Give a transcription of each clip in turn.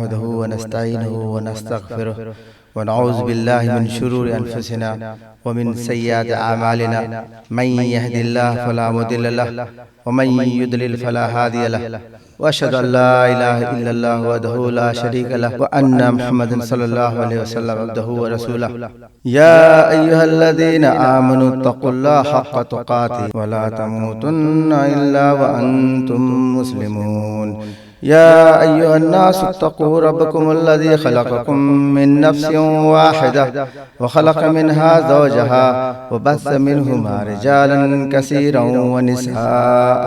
نحمده ونستعينه ونستغفره ونعوذ بالله من شرور أنفسنا ومن سيئات أعمالنا من يهد الله فلا مضل له ومن يضلل فلا هادي له وأشهد أن لا إله إلا الله وحده لا شريك له وأن محمدا صلى الله عليه وسلم عبده ورسوله يا أيها الذين آمنوا اتقوا الله حق تقاته ولا تموتن إلا وأنتم مسلمون يا أيها الناس اتقوا ربكم الذي خلقكم من نفس واحدة وخلق منها زوجها وبث منهما رجالا كثيرا ونساء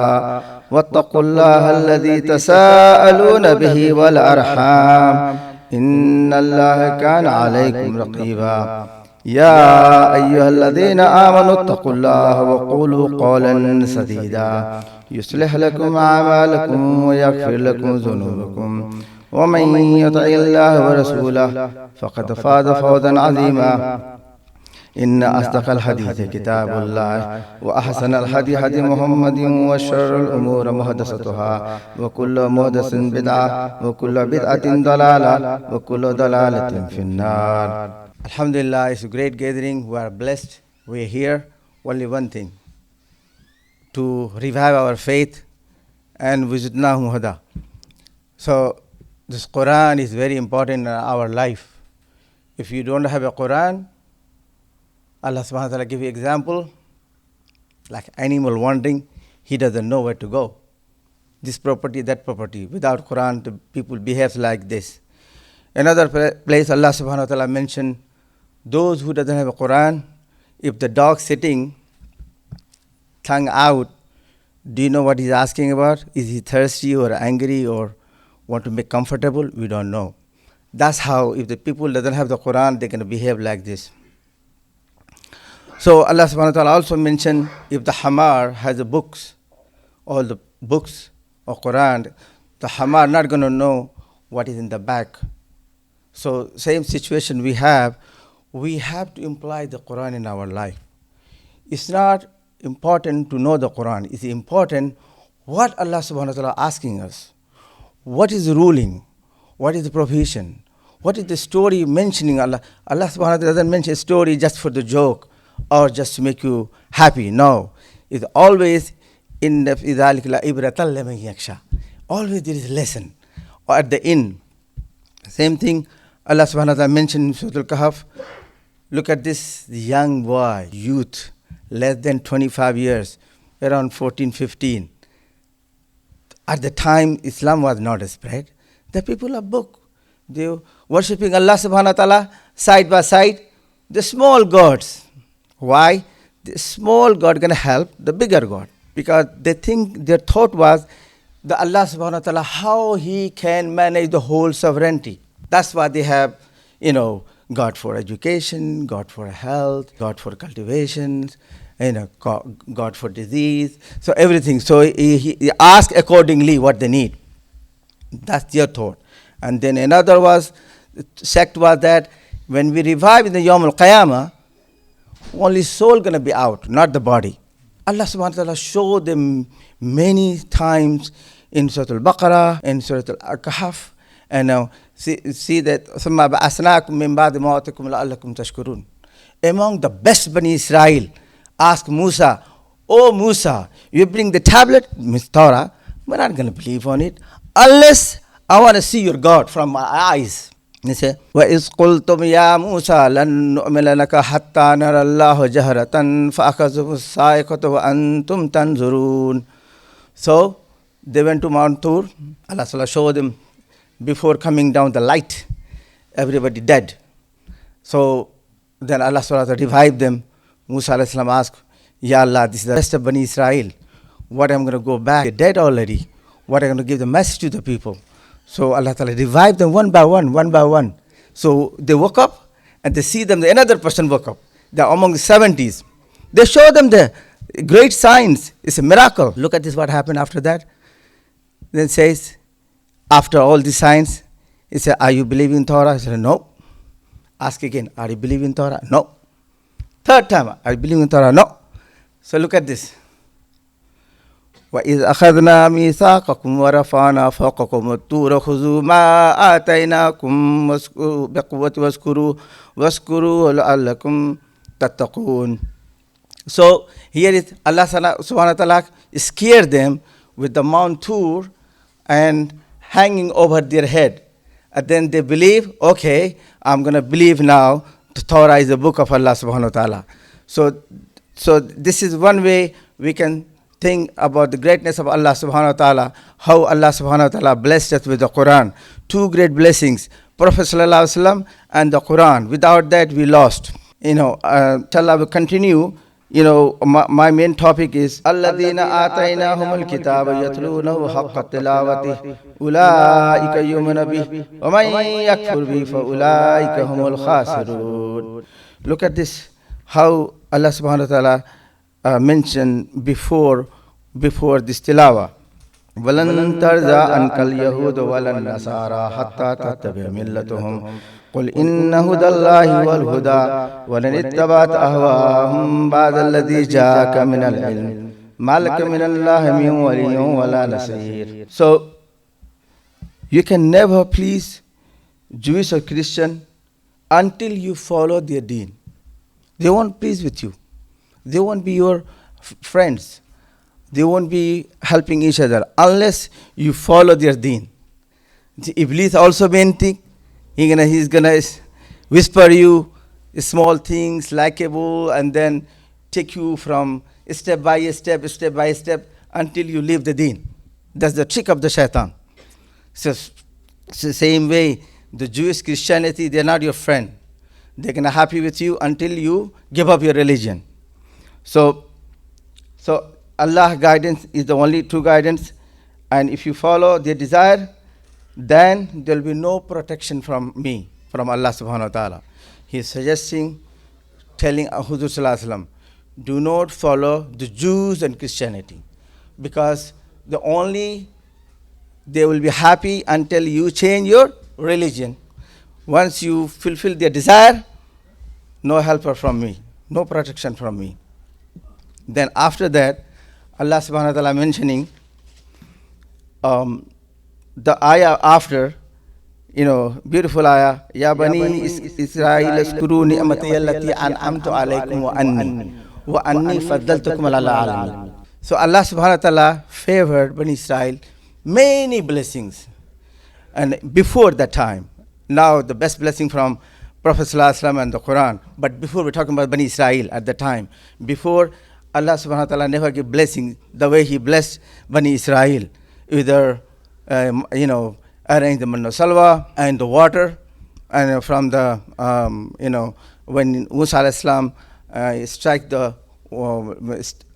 واتقوا الله الذي تساءلون به والأرحام إن الله كان عليكم رقيبا يا أيها الذين آمنوا اتقوا الله وقولوا قولا سديدا يصلح لكم أعمالكم ويغفر لكم ذنوبكم ومن يطع الله ورسوله فقد فاز فوزا عظيما إن أصدق الحديث كتاب الله وأحسن الهدي هدي محمد وشر الأمور محدثاتها وكل محدث بدعة وكل بدعة ضلالة وكل ضلالة في النار. Alhamdulillah, it's a great gathering. We are blessed. We are here. Only one thing: to revive our faith and wizidna muhada. So this Quran is very important in our life. If you don't have a Quran, Allah subhanahu wa ta'ala give you example, like animal wandering, he doesn't know where to go. This property, that property. Without Quran, the people behave like this. Another place Allah subhanahu wa ta'ala mentioned, those who doesn't have a Quran, if the dog sitting, tongue out, do you know what he's asking about? Is he thirsty or angry or want to make comfortable? We don't know. That's how, if the people doesn't have the Quran, they're going to behave like this. So Allah subhanahu wa ta'ala also mentioned, if the hamar has the books, all the books of Quran, the hamar not going to know what is in the back. So same situation we have to imply the Quran in our life. It's not important to know the Quran. It's important what Allah subhanahu wa ta'ala asking us. What is the ruling? What is the provision? What is the story mentioning Allah? Allah subhanahu wa ta'ala doesn't mention a story just for the joke or just to make you happy. No. It's always in the idhalik la ibratan liman yakhsha. Always there is a lesson. Or at the end. Same thing Allah subhanahu wa ta'ala mentioned in Surah Al-Kahf. Look at this young boy, youth, less than 25 years, around 14, 15. At the time, Islam was not spread. The people of book, they were worshipping Allah subhanahu wa ta'ala side by side, the small gods. Why? The small God going to help the bigger God. Because they think, their thought was, the Allah subhanahu wa ta'ala, how he can manage the whole sovereignty. That's why they have, God for education, God for health, God for cultivation, God for disease, so everything. So he asked accordingly what they need. That's their thought. And then another sect was that when we revive in the Yawm al-Qiyamah, only soul going to be out, not the body. Allah subhanahu wa ta'ala showed them many times in Surah Al-Baqarah, in Surah Al-Kahf, and now see that ثُمَّ بَعَثْنَاكُم مِّن بَعْدِ مَوْتِكُمْ لَعَلَّكُمْ تَشْكُرُونَ. Among the best Bani Israel asked Musa, "Oh Musa, you bring the tablet, Miss Torah, we're not going to believe on it unless I want to see your God from my eyes." He said, وَإِذْ قُلْتُمْ يَا مُوسَى لَن نُؤْمِنَ لَكَ حَتَّى نَرَى اللَّهَ جَهْرَةً فَأَخَذَتْهُمُ الصَّاعِقَةُ وَأَنْتُمْ تَنْظُرُونَ. So they went to Mount Tur. Allah showed them before coming down the light, everybody dead. So then Allah revived them. Musa asked, Ya Allah, this is the rest of Bani Israel. What am I going to go back? They're dead already. What am I going to give the message to the people? So Allah revived them one by one. So they woke up and they see them, another person woke up. They're among the 70s. They show them the great signs. It's a miracle. Look at this, what happened after that. Then says, after all these signs, he said, are you believing in Torah? He said, no. Ask again, are you believing in Torah? No. Third time, are you believing in Torah? No. So look at this. وَإِذْ أَخَذْنَا مِيثَاقَكُمْ وَرَفَعْنَا فَوْقَكُمُ الطُّورَ خُذُوا مَا آتَيْنَاكُمْ بِقُوَّةٍ وَاذْكُرُوا لَعَلَّكُمْ تَتَّقُونَ. So here is Allah subhanahu wa ta'ala scared them with the Mount Tur and hanging over their head. And then they believe, okay, I'm going to believe now the Torah is the book of Allah subhanahu wa ta'ala. So this is one way we can think about the greatness of Allah subhanahu wa ta'ala, how Allah subhanahu wa ta'ala blessed us with the Quran. Two great blessings, Prophet sallallahu alaihi wasallam and the Quran. Without that, we lost. Inshallah, will continue. My main topic is الَّذِينَ آتَيْنَاهُمُ الْكِتَابَ يَتْلُونَهُ حَقَّ تِلَاوَتِهِ أُولَٰئِكَ يُؤْمِنُونَ بِهِ وَمَن يَكْفُرْ بِهِ فَأُولَٰئِكَ هُمُ الْخَاسِرُونَ. Look at this, how Allah subhanahu wa ta'ala mentioned before this tilawah. وَلَن تَرْضَىٰ عَنكَ الْيَهُودُ وَلَا النَّصَارَىٰ حَتَّىٰ تَتَّبِعَ مِلَّتَهُمْ قُلْ إِنَّ هُدَى اللَّهِ هُوَ الْهُدَىٰ وَلَئِنِ اتَّبَعْتَ أَهْوَاءَهُم بَعْدَ الَّذِي جَاءَكَ مِنَ الْعِلْمِ مَا لَكَ مِنَ اللَّهِ مِن وَلِيٍّ وَلَا نَصِيرٍ. So you can never please Jewish or Christian until you follow their deen. They won't please with you. They won't be your friends. They won't be helping each other unless you follow their deen. The Iblis also main thing. He's gonna whisper you small things likable and then take you from step by step until you leave the deen. That's the trick of the shaitan. So it's the same way the Jewish Christianity, they're not your friend. They're gonna happy with you until you give up your religion. So Allah guidance is the only true guidance, and if you follow their desire, then there will be no protection from me, from Allah subhanahu wa ta'ala. He is telling Huzur sallallahu alaihi wasallam, do not follow the Jews and Christianity, because they will be happy until you change your religion. Once you fulfill their desire, no helper from me, no protection from me. Then after that, Allah subhanahu wa ta'ala mentioning the ayah after, beautiful ayah, Ya Bani Israel askuru ni'mati allati an'amtu alaykum wa anni faddaltukum ala alamin. So Allah subhanahu wa ta'ala favored Bani Israel many blessings. And before that time, now the best blessing from Prophet sallallahu alaihi wasallam and the Quran, but before we're talking about Bani Israel at the time, before Allah subhanahu wa ta'ala never gave blessing the way he blessed Bani Israel, either, arrange the manna salwa and the water, and from the, when Musa alayhi salam strike the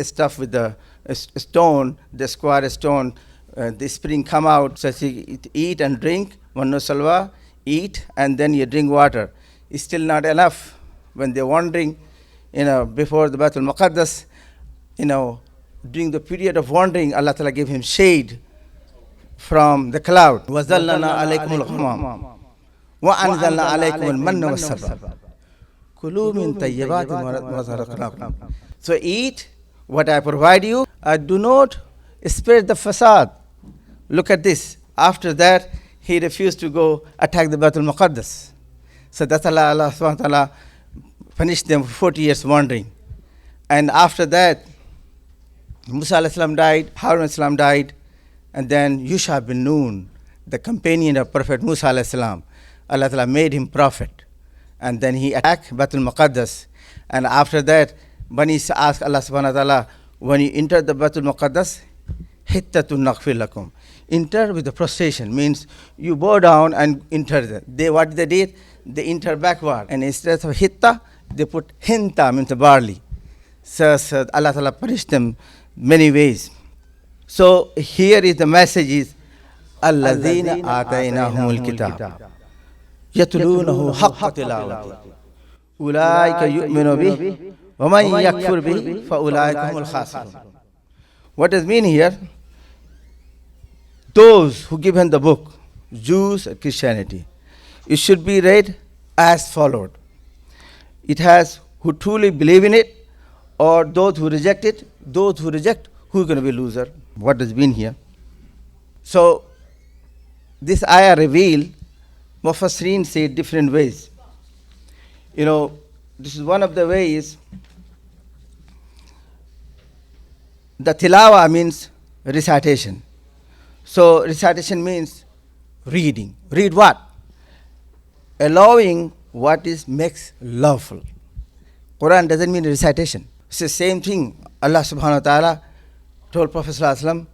stuff with the stone, the square stone, the spring come out, so you eat and drink, manna salwa, eat, and then you drink water. It's still not enough. When they're wandering, before the Baitul Muqaddas, during the period of wandering, Allah Ta'ala gave him shade from the cloud. وَزَلَّنَا عَلَيْكُمُ الْغَمَامَ وَأَنزَلْنَا عَلَيْكُمُ الْمَنَّ وَالسَّلْوَىٰ كُلُوا مِن طَيِّبَاتِ مَا رَزَقْنَاكُمْ. So eat what I provide you. Do not spare the facade. Look at this. After that, he refused to go attack the Baitul Muqaddas. So that's Allah subhanahu wa ta'ala punished them for 40 years wandering. And after that, Musa alayhi salam died, Harun alayhi salam died, and then Yusha bin Nun, the companion of Prophet Musa alayhi salam, Allah Ta'ala made him prophet. And then he attacked Baitul Muqaddas. And after that, Bani Isa asked Allah subhanahu wa ta'ala, when you enter the Baitul Muqaddas, hittatun naghfir lakum. Enter with the prostration, means you bow down and enter. What they did, they enter backward. And instead of hitta, they put hinta, means barley. So Allah Ta'ala punished them many ways. So here is the message is, الَّذِينَ آتَيْنَاهُمُ الْكِتَابَ يَتْلُونَهُ حَقَّ تِلَاوَتِهِ أُولَٰئِكَ يُؤْمِنُونَ بِهِ وَمَن يَكْفُرْ بِهِ فَأُولَٰئِكَ هُمُ الْخَاسِرُونَ. What does it mean here? Those who give him the book, Jews and Christianity, it should be read as followed. It has who truly believe in it, or those who reject it. Those who reject, who is going to be loser? what does mean here. So this ayah reveal, Mufassirin say different ways. This is one of the ways. The tilawa means recitation. So recitation means reading. Read what? Allowing what makes lawful. Quran doesn't mean recitation. It's the same thing. Allah subhanahu wa ta'ala told Prophet sallallahu alaihi wasallam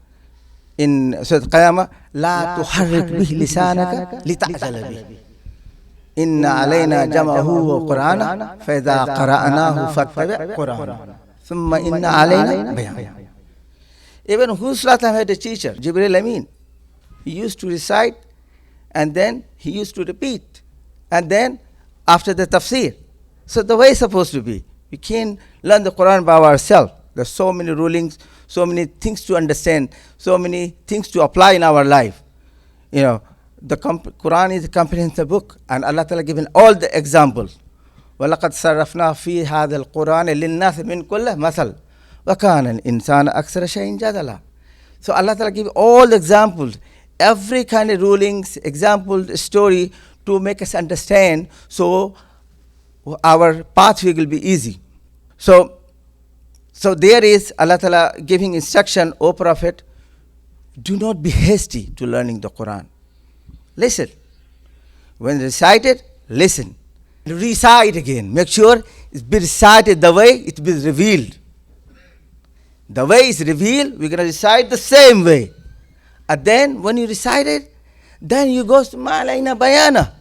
in Surah Qiyamah, لا تحرك به لسانك لتعجل به إن علينا جمعه وقرآنه فإذا قرأناه فاتبع قرآنه ثم إن علينا بيانه. Even Husrat had a teacher, Jibril Amin. He used to recite and then he used to repeat. And then after the tafsir. So the way it's supposed to be. We can't learn the Quran by ourselves. There's so many rulings, so many things to understand, so many things to apply in our life. The Quran is a comprehensive book, and Allah Ta'ala given all the examples. وَلَقَدْ صَرَّفْنَا فِي هَذَا الْقُرْآنِ لِلنَّاسِ مِنْ كُلِّ مَثَلٍ وَكَانَ الْإِنسَانَ أَكْثَرَ شَيْءٍ جَدَلًا. So Allah Ta'ala give all the examples, every kind of rulings, example, story to make us understand, so our pathway will be easy. So there is Allah Ta'ala giving instruction, O Prophet, do not be hasty to learning the Quran. Listen. When recited, listen. Recite again. Make sure it's be recited the way it be revealed. The way it's revealed, we're going to recite the same way. And then when you recite it, then you go to Malaina Bayana.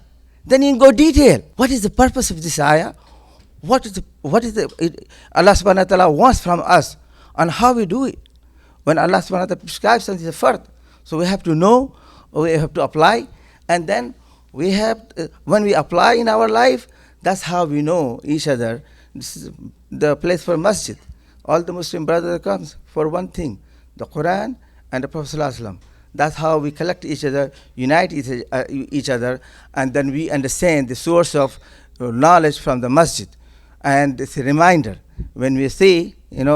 Then you go detail. What is the purpose of this ayah? What is Allah subhanahu wa ta'ala wants from us and how we do it. When Allah subhanahu wa ta'ala prescribes something, it's a fard. So we have to know, we have to apply, and then we have, when we apply in our life, that's how we know each other. This is the place for masjid. All the Muslim brothers comes for one thing, the Quran and the Prophet sallallahu alaihi wasallam. That's how we collect each other, unite each other, and then we understand the source of knowledge from the masjid. And it's a reminder when we say, at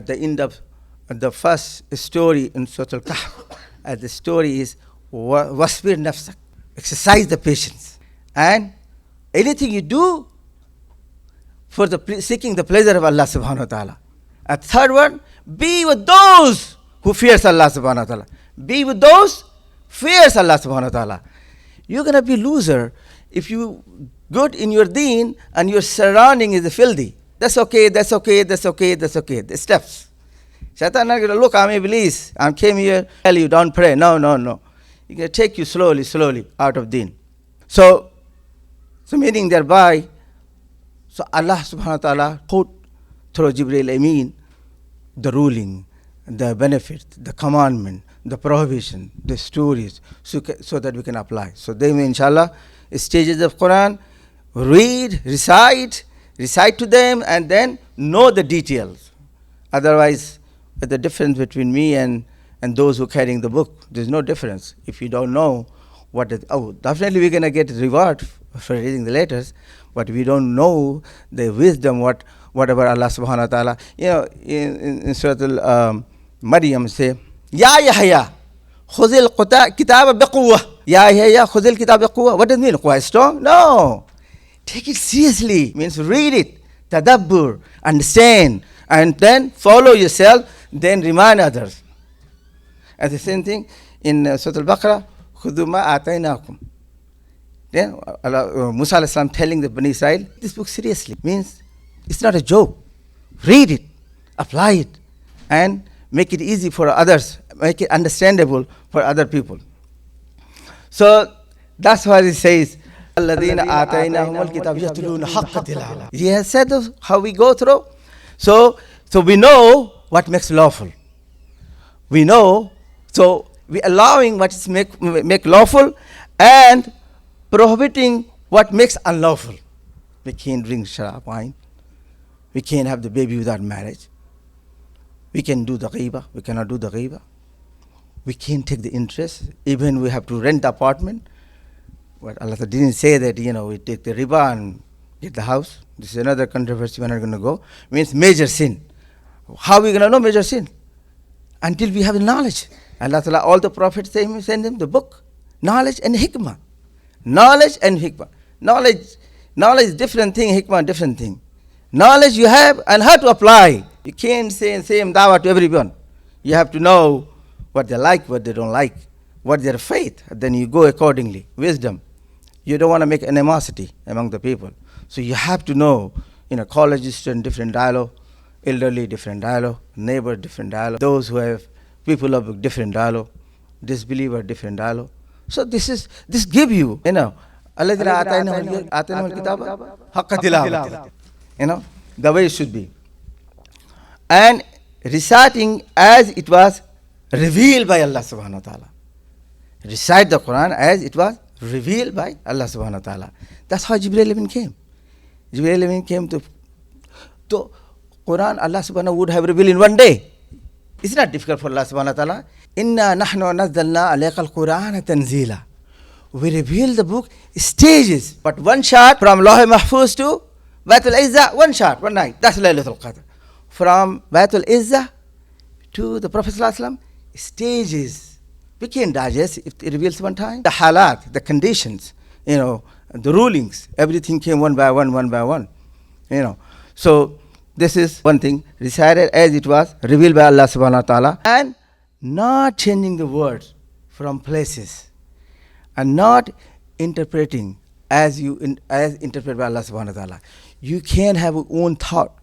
the end of the first story in Surah Al-Kahf, the story is wasbir nafsak, exercise the patience, and anything you do for seeking the pleasure of Allah subhanahu wa ta'ala. At third one, be with those who fears Allah subhanahu wa ta'ala. Be with those fears Allah subhanahu wa ta'ala. You're going to be loser if you good in your deen and your surrounding is filthy. That's okay. The steps. Shaitan not going to look, I'm Iblis. I came here to tell you don't pray. No. He's going to take you slowly out of deen. So meaning thereby, so Allah subhanahu wa ta'ala put through Jibril Amin the ruling, the benefit, the commandment, the prohibition, the stories, so that we can apply. So they may, inshallah, stages of Quran, read, recite to them, and then know the details. Otherwise, the difference between me and those who are carrying the book, there's no difference. If you don't know definitely we're going to get reward for reading the letters, but we don't know the wisdom, whatever Allah subhanahu wa ta'ala, in Surah Maryam say, Ya Yahya, khuzil kitab biquwwah. Ya Yahya, khuzil kitab biquwwah. What does it mean? Quite strong? No. Take it seriously. Means read it, tadabbur, understand, and then follow yourself, then remind others. And the same thing in Surah Al-Baqarah, khudhu ma ataynakum. Then Musa alayhi salam telling the Bani Israel, this book seriously. Means it's not a joke. Read it, apply it, and make it easy for others, make it understandable for other people. So that's why it says, الَّذِينَ آتَيْنَاهُمُ الْكِتَابَ يَتْلُونَ حَقَّ تِلَاوَتِهِ. He has said how we go through. So we know what makes lawful. We know, so we allowing what is make lawful and prohibiting what makes unlawful. We can't drink sharab wine. We can't have the baby without marriage. We can do the ghiba. We cannot do the ghiba. We can't take the interest. Even we have to rent the apartment. But Allah didn't say that, we take the riba and get the house. This is another controversy we're not going to go. Means major sin. How are we going to know major sin? Until we have the knowledge. Allah Ta'ala, all the prophets send him the book. Knowledge and hikmah. Knowledge and hikmah. Knowledge different thing, hikmah different thing. Knowledge you have and how to apply. You can't say same dawah to everyone. You have to know what they like, what they don't like, what their faith. Then you go accordingly. Wisdom. You don't want to make animosity among the people. So you have to know, college student, different dialogue, elderly, different dialogue, neighbor, different dialogue, those who have people of different dialogue, disbeliever, different dialogue. So this give you, الَّذِينَ آتَيْنَاهُمُ الْكِتَابَ حَقَّ تِلَاوَتِهِ. The way it should be. And reciting as it was revealed by Allah subhanahu wa ta'ala. Recite the Quran as it was revealed by Allah subhanahu wa ta'ala. That's how Jibreel Amin came. Jibreel Amin came to Quran, Allah subhanahu would have revealed in one day. It's not difficult for Allah subhanahu wa ta'ala. Inna nahnu nazzalna alayka al-Qur'ana tanzila. We reveal the book stages, but one shot from Lawh Mahfuz to Baitul Izzah, one shot, one night. That's Laylatul Qadr. From Baitul Izzah to the Prophet sallallahu alaihi wasallam, stages. We can't digest if it reveals one time. The halat, the conditions, the rulings, everything came one by one. So this is one thing, recited as it was revealed by Allah subhanahu wa ta'ala, and not changing the words from places, and not interpreting as interpreted by Allah subhanahu wa ta'ala. You can have your own thought.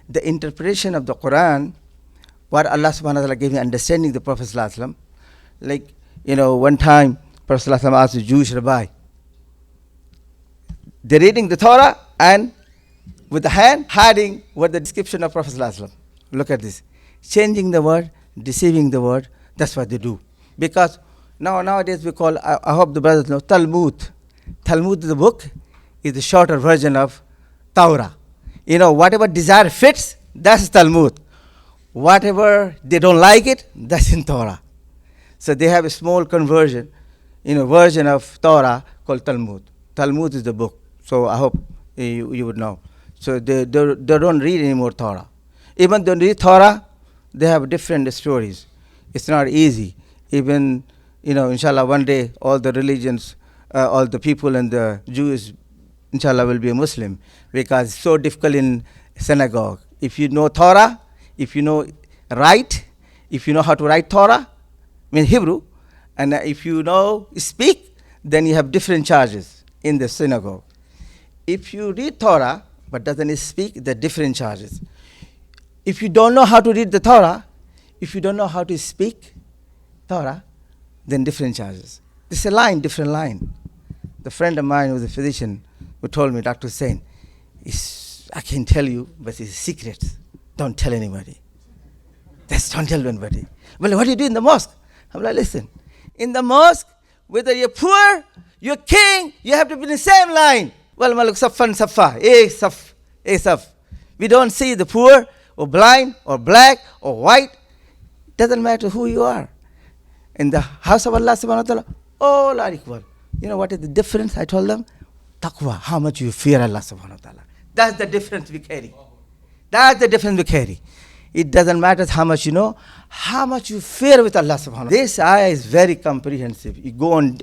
The interpretation of the Quran, what Allah subhanahu wa ta'ala gave me understanding the Prophet sallallahu alaihi wasallam. Like, one time, Prophet sallallahu alaihi wasallam asked a Jewish rabbi, they're reading the Torah and with the hand hiding what the description of Prophet sallallahu alaihi wasallam. Look at this. Changing the word, deceiving the word, that's what they do. Because nowadays we call, I hope the brothers know, Talmud. Talmud, the book, is the shorter version of Torah. Whatever desire fits, that's Talmud. Whatever they don't like it, that's in Torah. So they have a small conversion, version of Torah called Talmud. Talmud is the book. So I hope you would know. So they don't read anymore Torah. Even though they read Torah, they have different stories. It's not easy. Even, inshallah, one day all the religions, all the people and the Jews, inshallah, will be a Muslim, because it's so difficult in synagogue. If you know Torah, if you know if you know how to write Torah, Hebrew, and if you know speak, then you have different charges in the synagogue. If you read Torah but doesn't speak, the different charges. If you don't know how to read the Torah, if you don't know how to speak Torah, then different charges. This is a different line. The friend of mine who was a physician who told me, Dr. Hussain, I can tell you, but it's a secret. Don't tell anybody. Don't tell anybody. Well, what do you do in the mosque? I'm like, listen, in the mosque, whether you're poor, you're king, you have to be in the same line. Well, maluk saffan saffa, saf. We don't see the poor or blind or black or white. Doesn't matter who you are. In the house of Allah subhanahu wa ta'ala, all are equal. What is the difference? I told them, taqwa, how much you fear Allah subhanahu wa ta'ala. That's the difference we carry. That's the difference we carry. It doesn't matter how much you know, how much you fear with Allah subhanahu wa ta'ala. This ayah is very comprehensive. You go on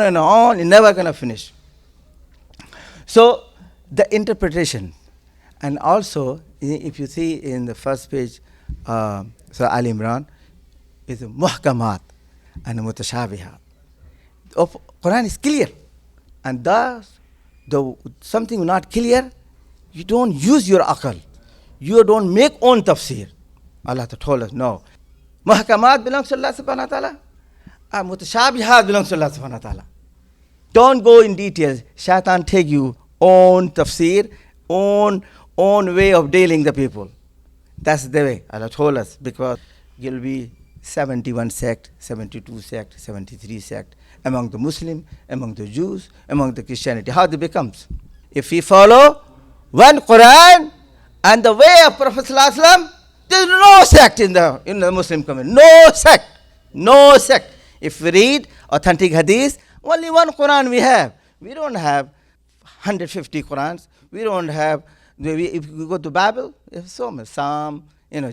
and on, you're never going to finish. So, the interpretation. And also, if you see in the first page, Surah Al Imran, is muhkamat and mutashabihat. The Quran is clear. And thus, something not clear, you don't use your aql. You don't make own tafsir. Allah told us, no. Muhkamat belongs to Allah subhanahu wa ta'ala. Mutashabihat belongs to Allah subhanahu wa ta'ala. Don't go in details. Shaitan take you own tafsir, own way of dealing the people. That's the way Allah told us, because you'll be 71 sect, 72 sect, 73 sect among the Muslim, among the Jews, among the Christianity. How it becomes? If we follow one Quran and the way of Prophet sallallahu alaihi wasallam, there's no sect in the Muslim community. No sect. If we read authentic hadith, only one Quran we have. We don't have 150 Qurans. We don't have. If we go to Bible, it's so much. Psalm,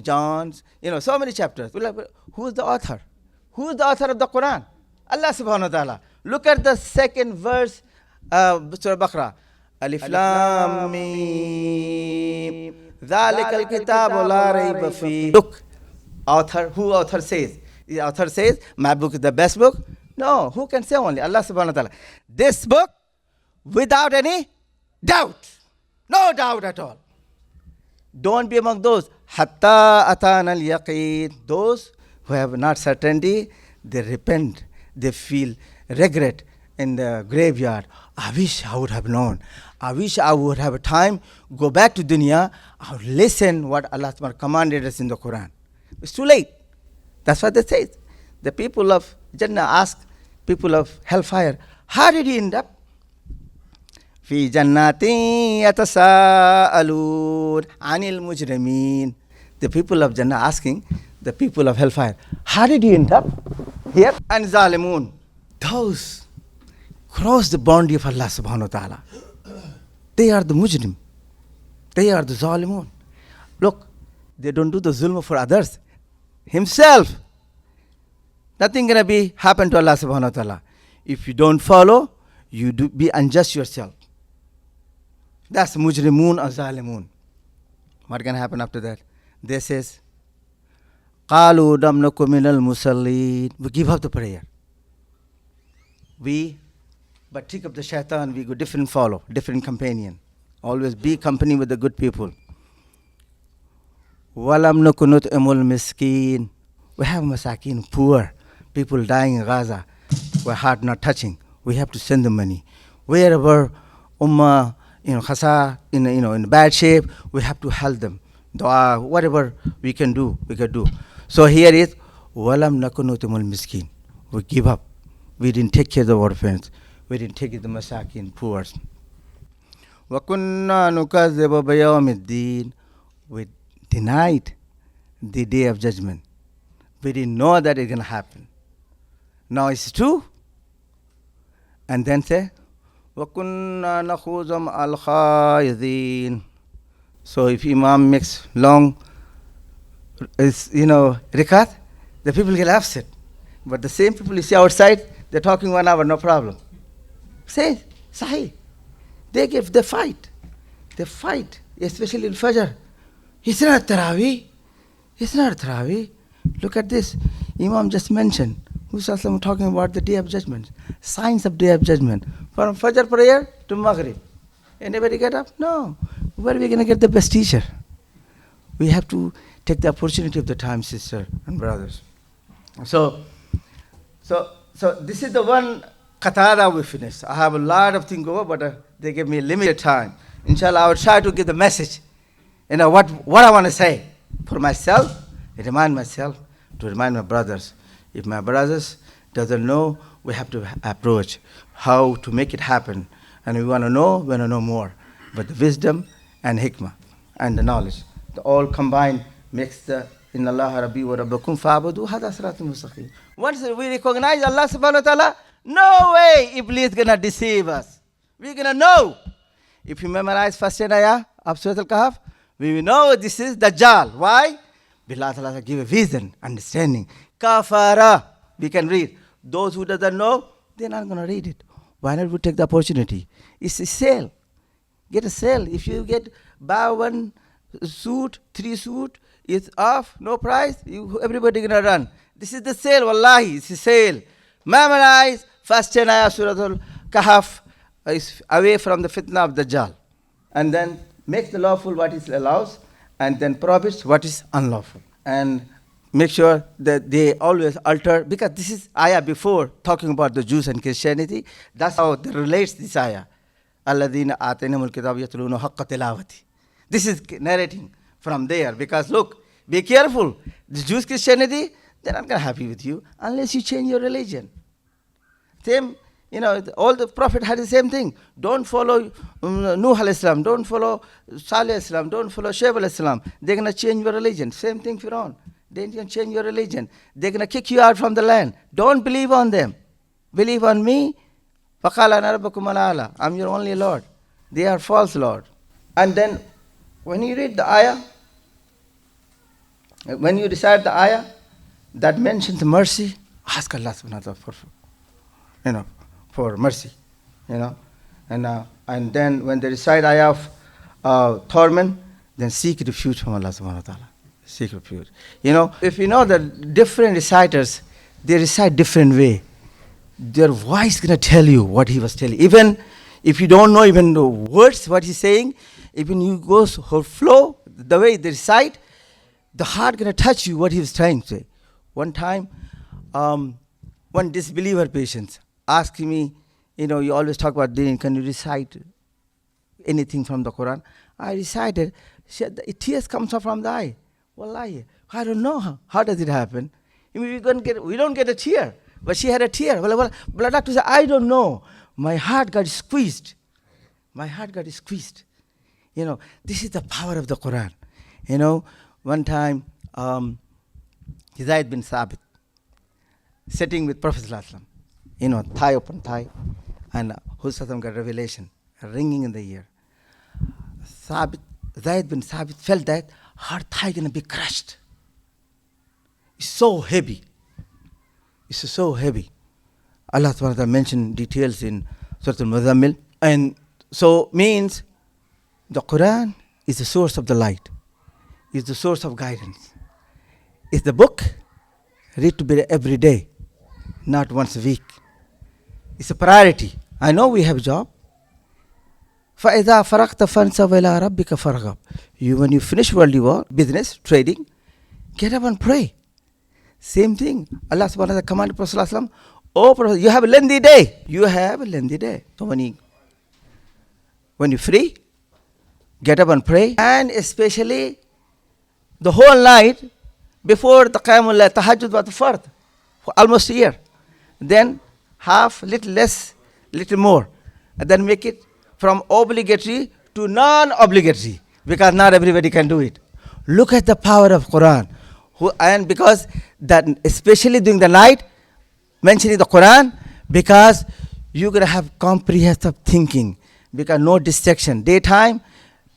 John's, so many chapters. We're like, who's the author? Who's the author of the Quran? Allah subhanahu wa ta'ala. Look at the second verse, Surah Baqarah. Alif Lam Mim. Dhalikal kitabu la rayba fi. Look, who author says? The author says, my book is the best book? No, who can say only? Allah subhanahu wa ta'ala. This book, without any doubt. No doubt at all. Don't be among those. Hatta atana al-yaqeen. Those who have not certainty, they repent. They feel regret in the graveyard. I wish I would have known. I wish I would have time, go back to dunya, I would listen what Allah commanded us in the Quran. It's too late. That's what they say. The people of Jannah ask people of hellfire, how did you end up? في جنات يتساءلون عن المجرمين. The people of Jannah asking the people of hellfire, how did you end up here? And Zalimun, those cross the boundary of Allah subhanahu wa ta'ala. They are the mujrim. They are the Zalimun. Look, they don't do the zulm for others. Himself. Nothing gonna be happen to Allah subhanahu wa ta'ala. If you don't follow, you do be unjust yourself. That's mujrimun or zalimun. What can happen after that? They says, Qalu lam naku minal musallin. We give up the prayer. But trick of the shaitan, we go different companion. Always be company with the good people. Walam naku nut'imul miskin. We have masakin, poor people dying in Gaza. We're heart not touching. We have to send them money. Wherever ummah, khasa, in bad shape, we have to help them. Dawah, whatever we can do, we can do. So here is, walam nakunutumul miskin. We give up. We didn't take care of the orphans. We didn't take care of the masakin, poor. Wa kunna nukazzibu biyawmiddin. We denied the day of judgment. We didn't know that it's going to happen. Now it's true. And then say, وَكُنَّا نَخُوضُ الْخَائِضِينَ. So if Imam makes long, rikat, the people get upset. But the same people you see outside, they're talking 1 hour, no problem. Say, Sahih. They fight. They fight, especially in Fajr. It's not Tarawih. Look at this. Imam just mentioned, who's talking about the day of judgment, signs of day of judgment. From Fajr prayer to Maghrib. Anybody get up? No. Where are we going to get the best teacher? We have to take the opportunity of the time, sister and brothers. So this is the one qatada we finished. I have a lot of things over, but they gave me limited time. Inshallah, I will try to give the message. What I want to say for myself, remind myself, to remind my brothers. If my brothers doesn't know, we have to approach how to make it happen. And we want to know more. But the wisdom and hikmah and the knowledge, the all combined makes the Inna Allah Rabbi wa Rabbakum fa'budu hada siratul mustaqim. Once we recognize Allah subhanahu wa ta'ala, no way Iblis is going to deceive us. We're going to know. If you memorize first ayah of Surah Al-Kahf, we will know this is Dajjal. Why? Allah Ta'ala give a vision, understanding. Kafara, we can read. Those who doesn't know, they're not going to read it. Why not we take the opportunity? It's a sale. Get a sale. If you buy 1 suit, 3 suit, it's off, no price, everybody going to run. This is the sale, wallahi, it's a sale. Memorize first 10 ayah Surah Al-Kahf is away from the fitna of Dajjal. And then make the lawful what is allows, and then prohibits what is unlawful. And make sure that they always alter, because this is ayah before talking about the Jews and Christianity. That's how they relates this ayah. الَّذِينَ آتَيْنَهُمُ الْكِتَابَ يَتْلُونَ حَقَّ تِلَاوَتِهِ. This is narrating from there, because look, be careful. The Jews, Christianity, they're not going to happy with you unless you change your religion. Same, all the prophet had the same thing. Don't follow Nuh al-Islam, don't follow Salih al-Islam, don't follow Shaib al-Islam. They're going to change your religion. Same thing, Fir'aun. They're going to change your religion. They're going to kick you out from the land. Don't believe on them. Believe on me. فَقَالَ أَنَا رَبُّكُمُ الْأَعْلَى. I'm your only Lord. They are false Lord. And then, when you read the ayah, When you recite the ayah that mentions mercy, ask Allah subhanahu wa ta'ala for mercy, and then when they recite ayah of torment, then seek refuge from Allah subhanahu wa ta'ala. Seek refuge. If you know that different reciters, they recite different way. Their voice gonna tell you what he was telling. Even if you don't know even the words, what he's saying, even you go whole flow, the way they recite, the heart gonna touch you what he was trying to say. One time, one disbeliever patient asked me, you always talk about deen, can you recite anything from the Quran? I recited. Tears comes up from the eye. Wallahi, I don't know how does it happen. We don't get a tear, but she had a tear. Well, doctor said, I don't know. My heart got squeezed. This is the power of the Quran. One time, Hillside bin Thabit, sitting with Prophet ﷺ, thigh upon thigh, and Hussatam got revelation, ringing in the ear. Zayd bin Thabit felt that her thigh gonna be crushed. It's so heavy. Allah subhanahu wa ta'ala mentioned details in Surah Al-Muzammil. And so means the Quran is the source of the light, is the source of guidance. It's the book read to be every day, not once a week. It's a priority. I know we have a job. فَإِذَا فَرَقْتَ فَانْسَبْ إِلَىٰ رَبِّكَ فَارْغَبْ. When you finish worldly work, business, trading, get up and pray. Same thing. Allah subhanahu wa ta'ala commanded Prophet sallallahu alaihi wasallam, oh Prophet, you have a lengthy day. So when you're free, get up and pray. And especially the whole night before the Qiyamul Layl, Tahajjud was the fard for almost a year. Then half, little less, little more. And then make it from obligatory to non-obligatory, because not everybody can do it. Look at the power of Quran. And because that, especially during the night, mentioning the Quran, because you're going to have comprehensive thinking, because no distraction. Daytime,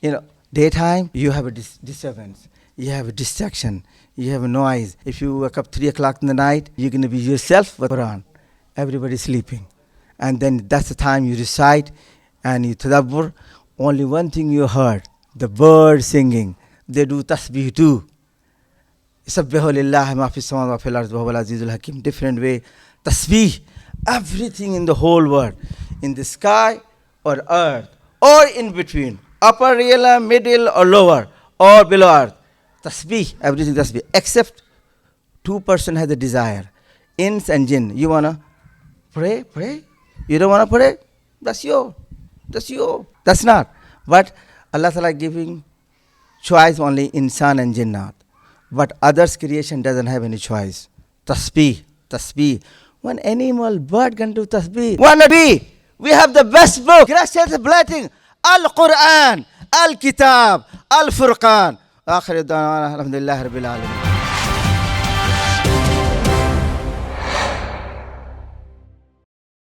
you have a disturbance, you have a distraction, you have a noise. If you wake up 3 o'clock in the night, you're going to be yourself with Quran. Everybody's sleeping. And then that's the time you recite and you tadabbur. Only one thing you heard, the birds singing. They do tasbih too. Yusabbihu lillahi ma fis samawati wa fil ardi wa huwal azizul hakim. Different way. Tasbih. Everything in the whole world, in the sky or earth or in between, upper realm, middle or lower or below earth. Tasbih, everything tasbih. Except 2% has a desire. Ins and jinn. You wanna pray? You don't wanna pray? That's you. That's not. But Allah Ta'ala giving choice only insan and jinnat. But others' creation doesn't have any choice. Tasbih. One animal, bird can do tasbih. Wanna be? We have the best book. Christians blessing. Al-Quran, Al-Kitab, Al-Furqan. Akhir da'wana, alhamdulillah, rabbil alamin.